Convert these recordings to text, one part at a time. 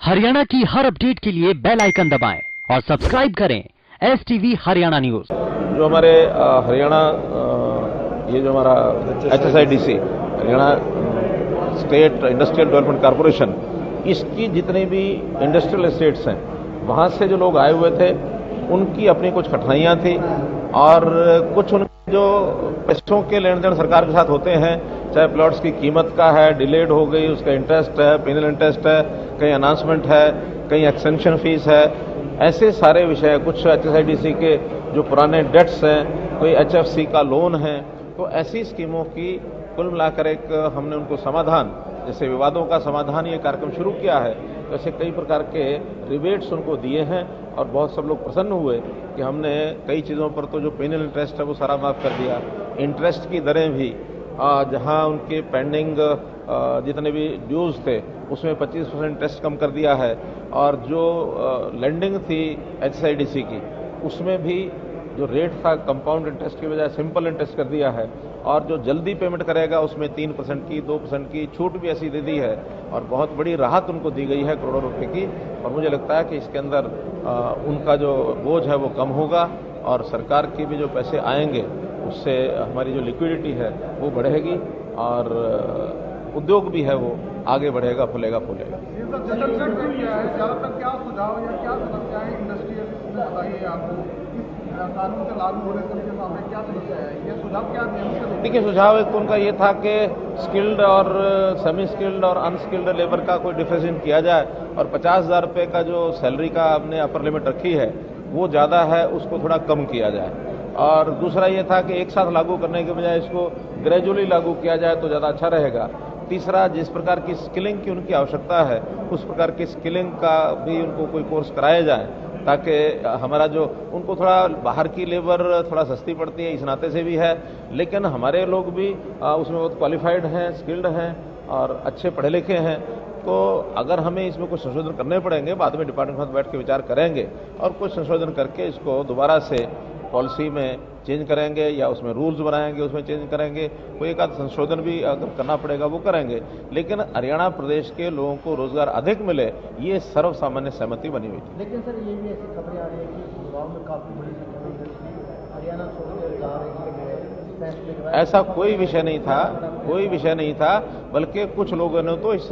हरियाणा की हर अपडेट के लिए बेल आइकन दबाएं और सब्सक्राइब करें STV हरियाणा न्यूज। जो हमारे हरियाणा ये जो हमारा HSIDC Haryana state industrial development corporation, इसकी जितने भी इंडस्ट्रियल एस्टेट्स हैं वहाँ से जो लोग आए हुए थे उनकी अपनी कुछ कठिनाइयाँ थी और कुछ उनके जो पैसों के लेन देन सरकार के साथ होते हैं, चाहे प्लॉट्स की कीमत का है, डिलेड हो गई, उसका इंटरेस्ट है, पेनल इंटरेस्ट है, कहीं अनाउंसमेंट है, कहीं एक्सटेंशन फीस है, ऐसे सारे विषय, कुछ HSIDC के जो पुराने डेट्स हैं, कोई HFC का लोन है, तो ऐसी स्कीमों की कुल मिलाकर एक हमने उनको समाधान, जैसे विवादों का समाधान ये कार्यक्रम शुरू किया है, तो ऐसे कई प्रकार के रिबेट्स उनको दिए हैं और बहुत सब लोग प्रसन्न हुए कि हमने कई चीज़ों पर तो जो पेनल इंटरेस्ट है वो सारा माफ़ कर दिया, इंटरेस्ट की दरें भी जहां उनके पेंडिंग जितने भी ड्यूज थे उसमें 25% इंटरेस्ट कम कर दिया है और जो लेंडिंग थी HSIDC की उसमें भी जो रेट था कंपाउंड इंटरेस्ट की बजाय सिंपल इंटरेस्ट कर दिया है और जो जल्दी पेमेंट करेगा उसमें 3% की 2% की छूट भी ऐसी दे दी है और बहुत बड़ी राहत उनको दी गई है करोड़ों रुपए की। और मुझे लगता है कि इसके अंदर उनका जो बोझ है वो कम होगा और सरकार के भी जो पैसे आएंगे उससे हमारी जो लिक्विडिटी है वो बढ़ेगी और उद्योग भी है वो आगे बढ़ेगा, फूलेगा। ज्यादातर क्या सुझाव या क्या समस्याएं इंडस्ट्रियल में बताइए आपको कानून से लागू होने के सामने क्या समस्या है, ये सुझाव क्या है? देखिए, सुझाव एक तो उनका ये था कि स्किल्ड और सेमी स्किल्ड और अनस्किल्ड लेबर का कोई डिफरेंशिएशन किया जाए और 50,000 रुपये का जो सैलरी का आपने अपर लिमिट रखी है वो ज़्यादा है, उसको थोड़ा कम किया जाए। और दूसरा ये था कि एक साथ लागू करने के बजाय इसको ग्रेजुअली लागू किया जाए तो ज़्यादा अच्छा रहेगा। तीसरा, जिस प्रकार की स्किलिंग की उनकी आवश्यकता है उस प्रकार की स्किलिंग का भी उनको कोई कोर्स कराया जाए ताकि हमारा जो उनको थोड़ा बाहर की लेबर थोड़ा सस्ती पड़ती है इस नाते से भी है, लेकिन हमारे लोग भी उसमें बहुत क्वालिफाइड हैं, स्किल्ड हैं और अच्छे पढ़े लिखे हैं। तो अगर हमें इसमें कुछ संशोधन करने पड़ेंगे, बाद में डिपार्टमेंट के साथ बैठ के विचार करेंगे और कुछ संशोधन करके इसको दोबारा से पॉलिसी में चेंज करेंगे या उसमें रूल्स बनाएंगे, उसमें चेंज करेंगे, कोई एक आध संशोधन भी अगर करना पड़ेगा वो करेंगे, लेकिन हरियाणा प्रदेश के लोगों को रोजगार अधिक मिले ये सर्वसामान्य सहमति बनी हुई थी। लेकिन सर ये भी ऐसी खबरें आ रही है कि युवाओं में काफी बड़ी संख्या में हरियाणा छोड़कर जा रही है। ऐसा कोई विषय नहीं था, बल्कि कुछ लोगों ने तो इस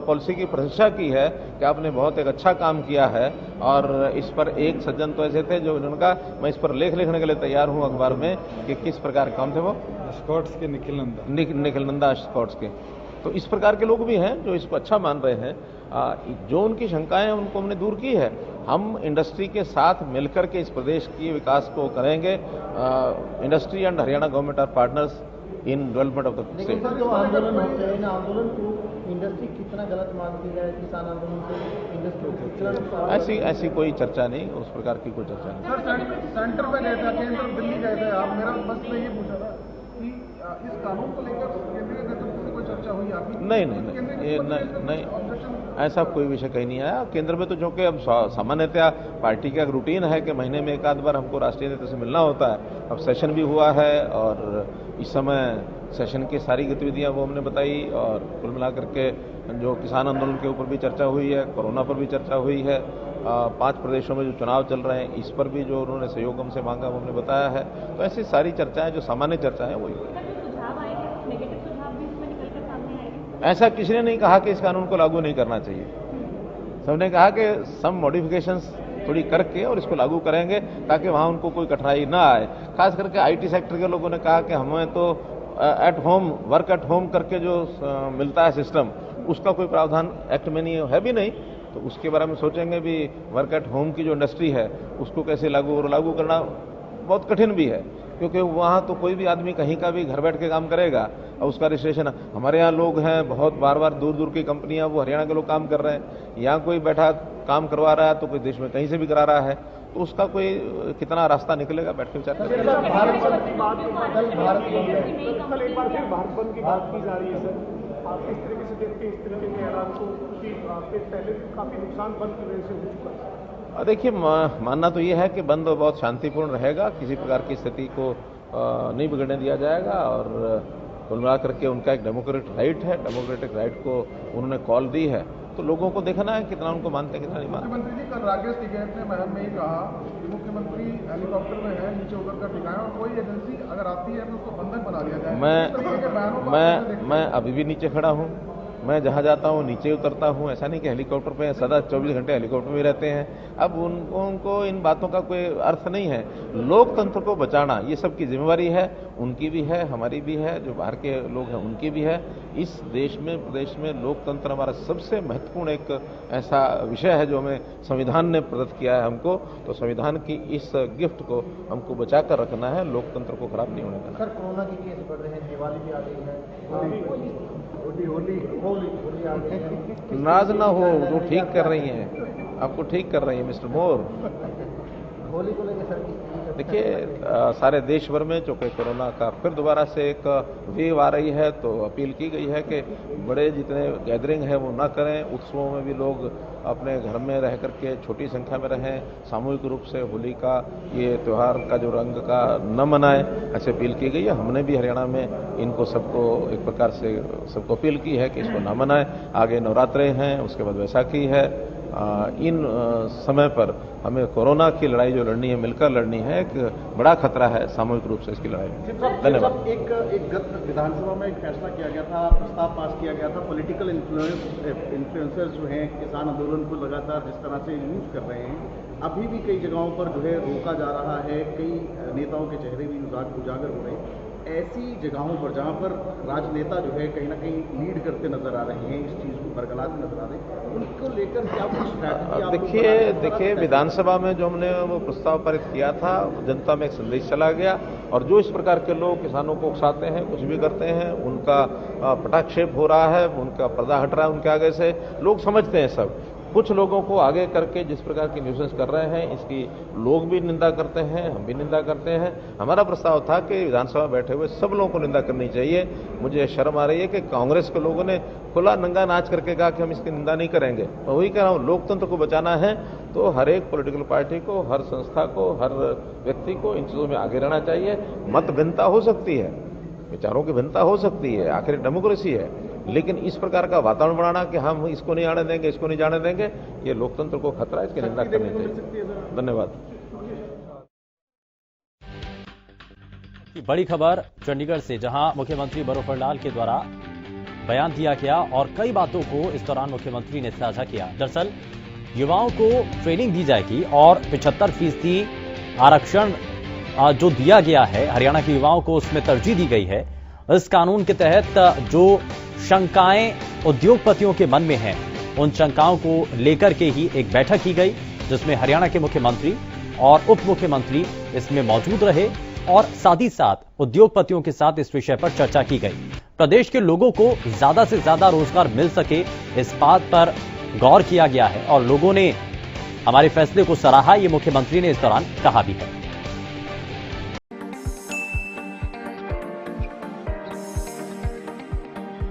पॉलिसी की प्रशंसा की है कि आपने बहुत एक अच्छा काम किया है और इस पर एक सज्जन तो ऐसे थे जो उन्होंने कहा मैं इस पर लेख लिखने के लिए तैयार हूं अखबार में कि किस प्रकार काम थे वो स्कॉट्स के निखिल नंदा स्कॉट्स के। तो इस प्रकार के लोग भी हैं जो इसको अच्छा मान रहे हैं। जो उनकी शंकाएं हैं उनको हमने दूर की है। हम इंडस्ट्री के साथ मिलकर के इस प्रदेश की विकास को करेंगे। Industry and Haryana government are partners in development of the state. लेकिन सर जो आंदोलन होते हैं, आंदोलन को इंडस्ट्री कितना गलत मानती है, किसान आंदोलन को इंडस्ट्री ऐसी कोई चर्चा नहीं, उस प्रकार की कोई चर्चा नहीं। सर सेंटर में गए थे, केंद्र दिल्ली गए थे आप, मेरा बस में ये पूछा था कि इस कानून को लेकर केंद्रीय नेतृत्व से कोई चर्चा हुई आपकी? नहीं, ऐसा कोई विषय कहीं नहीं आया। केंद्र में तो जो कि अब सामान्यतः पार्टी का एक रूटीन है कि महीने में एक आध बार हमको राष्ट्रीय नेता से मिलना होता है। अब सेशन भी हुआ है और इस समय सेशन की सारी गतिविधियां वो हमने बताई और कुल मिलाकर के जो किसान आंदोलन के ऊपर भी चर्चा हुई है, कोरोना पर भी चर्चा हुई है, 5 प्रदेशों में जो चुनाव चल रहे हैं इस पर भी जो उन्होंने सहयोग हमसे मांगा वो हमने बताया है। तो ऐसी सारी चर्चाएं जो सामान्य चर्चाएं वही हुई। ऐसा किसी ने नहीं कहा कि इस कानून को लागू नहीं करना चाहिए। सबने कहा कि सम मॉडिफिकेशंस थोड़ी करके और इसको लागू करेंगे ताकि वहां उनको कोई कठिनाई ना आए। खास करके IT सेक्टर के लोगों ने कहा कि हमें तो वर्क एट होम करके जो मिलता है सिस्टम उसका कोई प्रावधान एक्ट में नहीं है भी नहीं, तो उसके बारे में सोचेंगे भी। वर्क एट होम की जो इंडस्ट्री है उसको कैसे लागू करना बहुत कठिन भी है क्योंकि वहाँ तो कोई भी आदमी कहीं का भी घर बैठ के काम करेगा और उसका रजिस्ट्रेशन। हमारे यहाँ लोग हैं बहुत बार दूर की कंपनियां, वो हरियाणा के लोग काम कर रहे हैं, यहाँ कोई बैठा काम करवा रहा है तो कोई देश में कहीं से भी करा रहा है, तो उसका कोई कितना रास्ता निकलेगा बैठ के विचार करें। भारत बंद की बात की जा रही है सर, आप किस तरीके से देखते हैं इस तरीके के ऐलान को, क्योंकि पहले काफी नुकसान बंद की वजह से हो चुका है? देखिए, मानना तो ये है कि बंद बहुत शांतिपूर्ण रहेगा, किसी प्रकार की स्थिति को नहीं बिगड़ने दिया जाएगा और कुल मिला करके उनका एक डेमोक्रेटिक राइट है, डेमोक्रेटिक राइट को उन्होंने कॉल दी है तो लोगों को देखना है कितना उनको मानते हैं, कितना नहीं मानते। मुख्यमंत्री जी, कल राकेश टिकैत ने बयान में ही कहा कि मुख्यमंत्री हेलीकॉप्टर में है, नीचे उतर कर दिखाएं और कोई एजेंसी अगर आती है तो उसको बंधक बना दिया जाए। मैं अभी भी नीचे खड़ा हूँ, मैं जहाँ जाता हूँ नीचे उतरता हूँ। ऐसा नहीं कि हेलीकॉप्टर पे सदा 24 घंटे हेलीकॉप्टर में रहते हैं। अब उनको इन बातों का कोई अर्थ नहीं है। लोकतंत्र को बचाना ये सबकी जिम्मेवारी है, उनकी भी है, हमारी भी है, जो बाहर के लोग हैं उनकी भी है। इस देश में, प्रदेश में लोकतंत्र हमारा सबसे महत्वपूर्ण एक ऐसा विषय है जो हमें संविधान ने प्रदत्त किया है हमको। तो संविधान की इस गिफ्ट को हमको बचा कर रखना है, लोकतंत्र को खराब नहीं होने देना। सर, कोरोना के केस बढ़ रहे हैं, दिवाली भी आ गई है, होली आ गई है। नाज ना हो, वो ठीक कर रही हैं, आपको ठीक कर रही हैं मिस्टर मोर। होली को लेकर सर देखिए, सारे देश भर में चूंकि कोरोना का फिर दोबारा से एक वेव आ रही है, तो अपील की गई है कि बड़े जितने गैदरिंग है वो ना करें। उत्सवों में भी लोग अपने घर में रह करके छोटी संख्या में रहें, सामूहिक रूप से होली का ये त्यौहार का जो रंग का न मनाएं, ऐसे अपील की गई है। हमने भी हरियाणा में इनको सबको एक प्रकार से सबको अपील की है कि इसको न मनाएं। आगे नवरात्रे हैं, उसके बाद वैसाखी है। इन समय पर हमें कोरोना की लड़ाई जो लड़नी है, मिलकर लड़नी है। एक बड़ा खतरा है सामूहिक रूप से इसकी लड़ाई। धन्यवाद। एक गत विधानसभा में एक फैसला किया गया था, प्रस्ताव पास किया गया था, पॉलिटिकल इन्फ्लुएंसर्स जो हैं किसान आंदोलन को लगातार जिस तरह से यूज कर रहे हैं, अभी भी कई जगहों पर जो है रोका जा रहा है, कई नेताओं के चेहरे भी उजागर हो रहे हैं। ऐसी जगहों पर जहां पर राजनेता जो है कहीं ना कहीं लीड करते नजर आ रहे हैं, इस चीज को बरकरार नजर आ रहे हैं, उनको लेकर क्या कुछ स्ट्रैटेजी? देखिए विधानसभा में जो हमने वो प्रस्ताव पारित किया था, जनता में एक संदेश चला गया, और जो इस प्रकार के लोग किसानों को उकसाते हैं, कुछ भी करते हैं, उनका पटाक्षेप हो रहा है, उनका पर्दा हट रहा है उनके आगे से। लोग समझते हैं सब। कुछ लोगों को आगे करके जिस प्रकार की न्यूसेंस कर रहे हैं, इसकी लोग भी निंदा करते हैं, हम भी निंदा करते हैं। हमारा प्रस्ताव था कि विधानसभा में बैठे हुए सब लोगों को निंदा करनी चाहिए। मुझे शर्म आ रही है कि कांग्रेस के लोगों ने खुला नंगा नाच करके कहा कि हम इसकी निंदा नहीं करेंगे। मैं वही कह रहा हूँ, लोकतंत्र को बचाना है तो हर एक पॉलिटिकल पार्टी को, हर संस्था को, हर व्यक्ति को इन चीजों में आगे रहना चाहिए। मत भिन्नता हो सकती है, विचारों की भिन्नता हो सकती है, आखिर डेमोक्रेसी है, लेकिन इस प्रकार का वातावरण बनाना कि हम इसको नहीं आने देंगे, इसको नहीं जाने देंगे, ये लोकतंत्र को खतरा है, इसकी निंदा करनी चाहिए। धन्यवाद। बड़ी खबर चंडीगढ़ से, जहां मुख्यमंत्री मनोहर लाल के द्वारा बयान दिया गया और कई बातों को इस दौरान मुख्यमंत्री ने साझा किया। दरअसल युवाओं को ट्रेनिंग दी जाएगी और 75% आरक्षण जो दिया गया है हरियाणा के युवाओं को, उसमें तरजीह दी गई है। इस कानून के तहत जो शंकाएं उद्योगपतियों के मन में हैं, उन शंकाओं को लेकर के ही एक बैठक की गई, जिसमें हरियाणा के मुख्यमंत्री और उप मुख्यमंत्री इसमें मौजूद रहे और साथ ही साथ उद्योगपतियों के साथ इस विषय पर चर्चा की गई। प्रदेश के लोगों को ज्यादा से ज्यादा रोजगार मिल सके, इस बात पर गौर किया गया है और लोगों ने हमारे फैसले को सराहा, ये मुख्यमंत्री ने इस दौरान कहा भी है।